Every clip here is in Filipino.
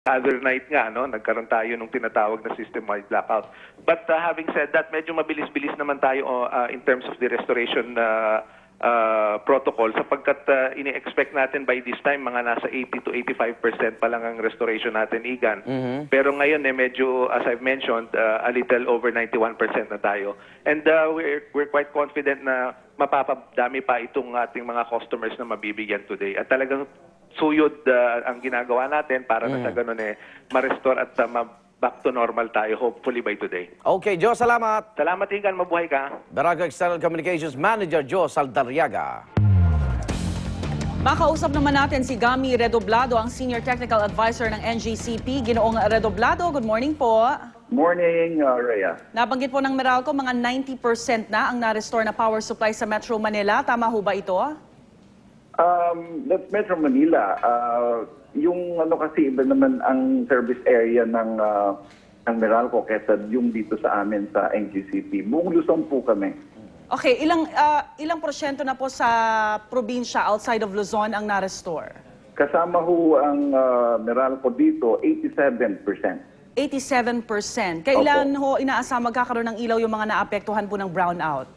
other night nga, no, nagkaroon tayo nung tinatawag na system-wide blackout. But having said that, medyo mabilis-bilis naman tayo in terms of the restoration protocol sapagkat ini-expect natin by this time mga nasa 80 to 85% pa lang ang restoration natin, Igan. Pero ngayon medyo, as I've mentioned, a little over 91% na tayo. And we're quite confident na mapapadami pa itong ating mga customers na mabibigyan today. At talagang suyod ang ginagawa natin para na sa ganun ma-restore at back to normal tayo, hopefully by today. Okay, Joe, salamat. Salamat, Igan. Mabuhay ka. Barangay External Communications Manager Joe Saldarriaga. Makausap naman natin si Gami Redoblado, ang Senior Technical Advisor ng NGCP. Ginoong Redoblado, good morning po. Morning, Rhea. Nabanggit po ng Meralco, mga 90% na ang na-restore na power supply sa Metro Manila. Tama ho ba ito? That's Metro Manila. Yung kasi iba naman ang service area ng Meralco kaysa yung dito sa amin sa NGCP. Buong Luzon po kami. Okay, ilang porsyento na po sa probinsya outside of Luzon ang na-restore? Kasama ho ang Meralco dito, 87%. 87%. Kailan ho inaasama magkakaroon ng ilaw yung mga naapektuhan po ng brownout?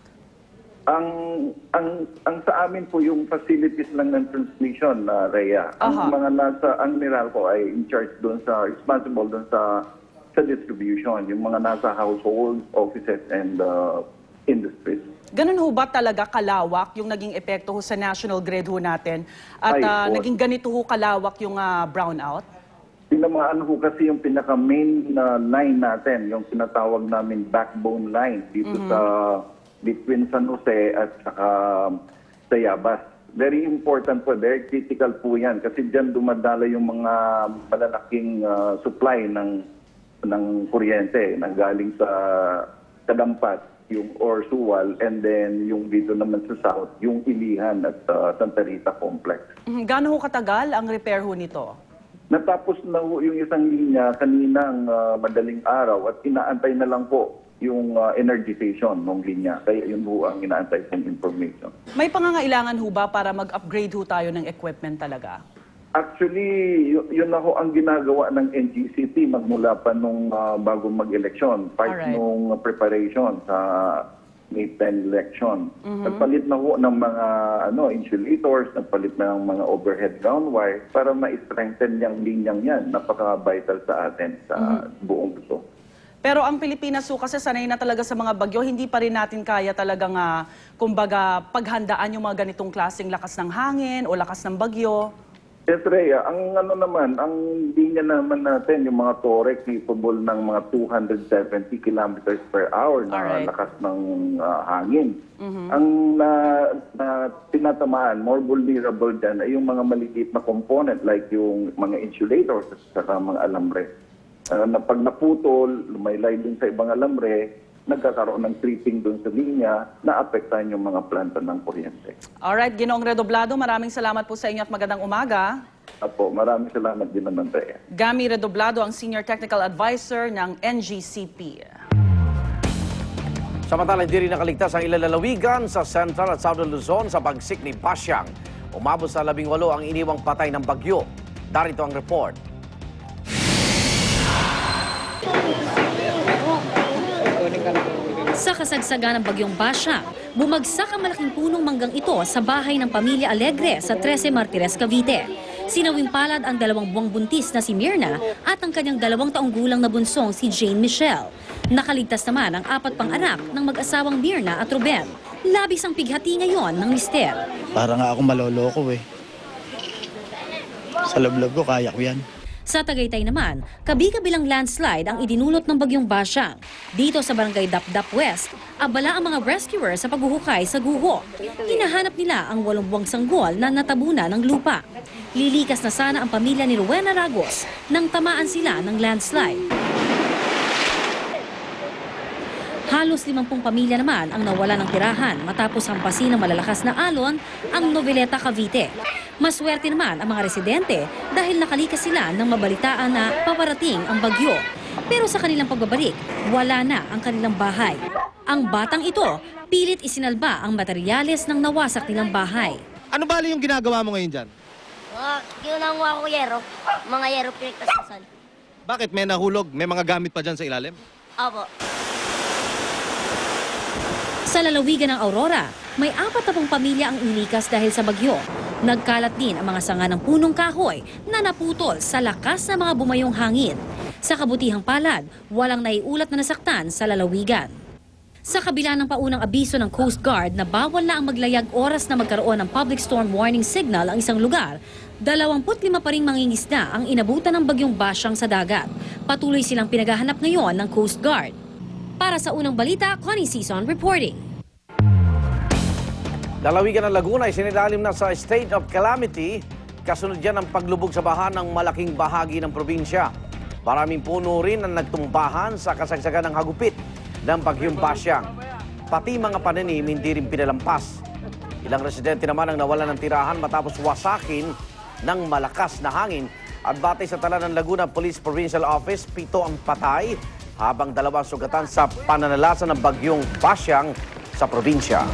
Ang sa amin po yung facilities lang ng transmission, Rhea. Ang mga ang Meralco ay in charge doon responsible doon sa distribution, yung mga nasa households, offices, and industries. Ganun ho ba talaga kalawak yung naging epekto ho sa national grid ho natin? At naging ganito ho kalawak yung brownout? Tinamaan ho kasi yung pinaka-main line natin, yung tinatawag namin backbone line dito sa between San Jose at saka Tayabas. Very important po, very critical po yan kasi dyan dumadala yung mga malalaking supply ng kuryente na galing sa Kadampat, yung Orsual, and then yung dito naman sa South, yung Ilihan at Santa Rita Complex. Gaano ho katagal ang repair ho nito? Natapos na ho yung isang linya kaninang madaling araw at inaantay na lang po yung energization ng linya. Kaya yun ho ang inaantay kong information. May pangangailangan ho ba para mag-upgrade ho tayo ng equipment talaga? Actually, yun na ho ang ginagawa ng NGCP magmula pa nung bago mag-eleksyon. Part nung preparation sa May 10 election. Nagpalit na ho ng mga insulators, nagpalit na ng mga overhead ground wire para ma-strengthen yung linyang yan. Napaka-vital sa atin sa buong Luzon. Pero ang Pilipinas ho kasi sanay na talaga sa mga bagyo, hindi pa rin natin kaya talagang kumbaga paghandaan yung mga ganitong klaseng lakas ng hangin o lakas ng bagyo. Yes, Rhea. Ang ang linya naman natin, yung mga tore capable ng mga 270 kilometers per hour na lakas ng hangin. Ang tinatamaan, more vulnerable dyan ay yung mga maliliit na component like yung mga insulators at saka mga alambre. Na pag naputol, lumaylay din sa ibang alambre, nagkakaroon ng tripping doon sa linya, naapektahan yung mga planta ng kuryente. Alright, Ginoong Redoblado, maraming salamat po sa inyo at magandang umaga. Apo, maraming salamat din naman, Rhea. Gami Redoblado, ang Senior Technical Advisor ng NGCP. Samantala, hindi rin nakaligtas ang ilang lalawigan sa Central at Southern Luzon sa bagsik ni Basyang. Umabot sa 18 ang iniwang patay ng bagyo. Darito ang report. Sa kasagsagan ng bagyong Basyang, bumagsak ang malaking punong manggang ito sa bahay ng pamilya Alegre sa 13 Martires, Cavite. Sinawing palad ang 2 buwang buntis na si Mirna at ang kanyang 2 taong gulang na bunsong si Jane Michelle. Nakaligtas naman ang 4 pang anak ng mag-asawang Mirna at Ruben. Labis ang pighati ngayon ng mister. Para nga ako maloloko Sa loob-loob ko, kaya ko yan. Sa Tagaytay naman, kabi-kabilang landslide ang idinulot ng bagyong Basyang. Dito sa barangay Dapdap West, abala ang mga rescuer sa paghuhukay sa guho. Hinahanap nila ang 8 buwang sanggol na natabunan ng lupa. Lilikas na sana ang pamilya ni Rowena Ragos nang tamaan sila ng landslide. Halos 50 pamilya naman ang nawala ng tirahan matapos hampasin ng malalakas na alon ang Noveleta, Cavite. Maswerte naman ang mga residente dahil nakalikas sila nang mabalitaan na paparating ang bagyo. Pero sa kanilang pagbabalik, wala na ang kanilang bahay. Ang batang ito, pilit isinalba ang materyales ng nawasak nilang bahay. Ano bali yung ginagawa mo ngayon dyan? Ginanguha ko yero. Mga yero pinagtasasan. Bakit may nahulog? May mga gamit pa dyan sa ilalim? Opo. Sa lalawigan ng Aurora, may 40 pamilya ang inikas dahil sa bagyo. Nagkalat din ang mga sanga ng punong kahoy na naputol sa lakas ng mga bumayong hangin. Sa kabutihang palad, walang naiulat na nasaktan sa lalawigan. Sa kabila ng paunang abiso ng Coast Guard na bawal na ang maglayag oras na magkaroon ng public storm warning signal ang isang lugar, 25 pa ring mangingisda ang inabutan ng bagyong Basyang sa dagat. Patuloy silang pinaghahanap ngayon ng Coast Guard. Para sa unang balita, Connie Sison reporting. Lalawigan ng Laguna ay sinilalim na sa state of calamity. Kasunod yan ang paglubog sa baha ng malaking bahagi ng probinsya. Maraming puno rin ang nagtumbahan sa kasagsagan ng hagupit ng bagyong Basyang. Pati mga pananim hindi rin pinalampas. Ilang residente naman ang nawalan ng tirahan matapos wasakin ng malakas na hangin. At batay sa tala ng Laguna Police Provincial Office, 7 ang patay habang 2 sugatan sa pananalasa ng bagyong Basyang sa probinsya.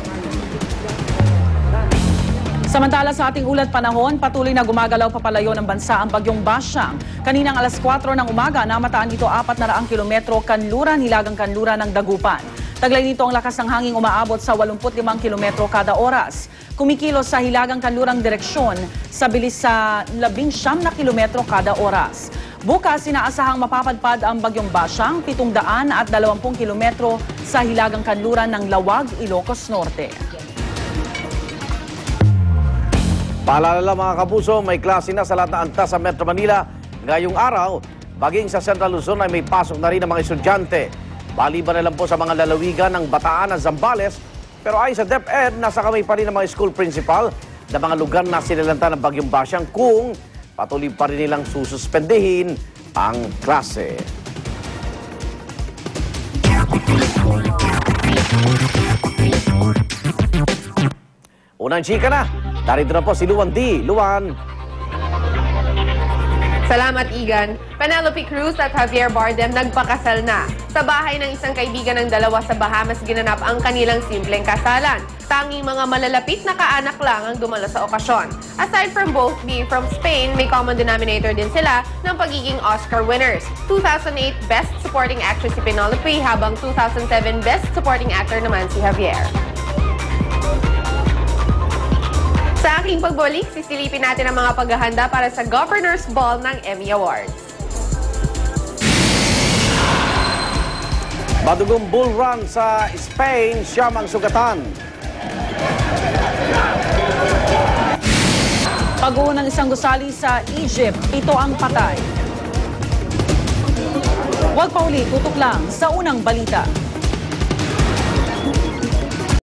Samantala sa ating ulat panahon, patuloy na gumagalaw papalayo ng bansa ang bagyong Basyang. Kaninang alas 4 ng umaga, namataan ito 400 kilometro kanluran, hilagang kanluran ng Dagupan. Taglay nito ang lakas ng hangin umaabot sa 85 kilometro kada oras. Kumikilos sa hilagang kanlurang direksyon sa bilis sa 19 na kilometro kada oras. Bukas, inaasahang mapapadpad ang bagyong Basyang, 720 kilometro sa hilagang kanluran ng Lawag, Ilocos Norte. Paalala mga kapuso, may klase na sa lahat ng antas sa Metro Manila. Ngayong araw, baging sa Central Luzon ay may pasok na rin ang mga estudyante. Maliban na lang po sa mga lalawigan ng Bataan at Zambales. Pero ayon sa DepEd, nasa kamay pa rin ng mga school principal na mga lugar na sinalanta ng bagyong Basyang kung patuloy pa rin nilang sususpendehin ang klase. Unang chika na. Narito na po si Luan D. Luan. Salamat, Igan. Penelope Cruz at Javier Bardem nagpakasal na. Sa bahay ng isang kaibigan ng dalawa sa Bahamas ginanap ang kanilang simpleng kasalan. Tanging mga malalapit na kaanak lang ang dumalo sa okasyon. Aside from both being from Spain, may common denominator din sila ng pagiging Oscar winners. 2008 Best Supporting Actress si Penelope habang 2007 Best Supporting Actor naman si Javier. Sa aking pagbalik, sisilipin natin ang mga paghahanda para sa Governor's Ball ng Emmy Awards. Madugong bull run sa Spain, siyam ang sugatan. Pag-uho ng isang gusali sa Egypt, 7 ang patay. Huwag pa uli, tutok lang sa unang balita.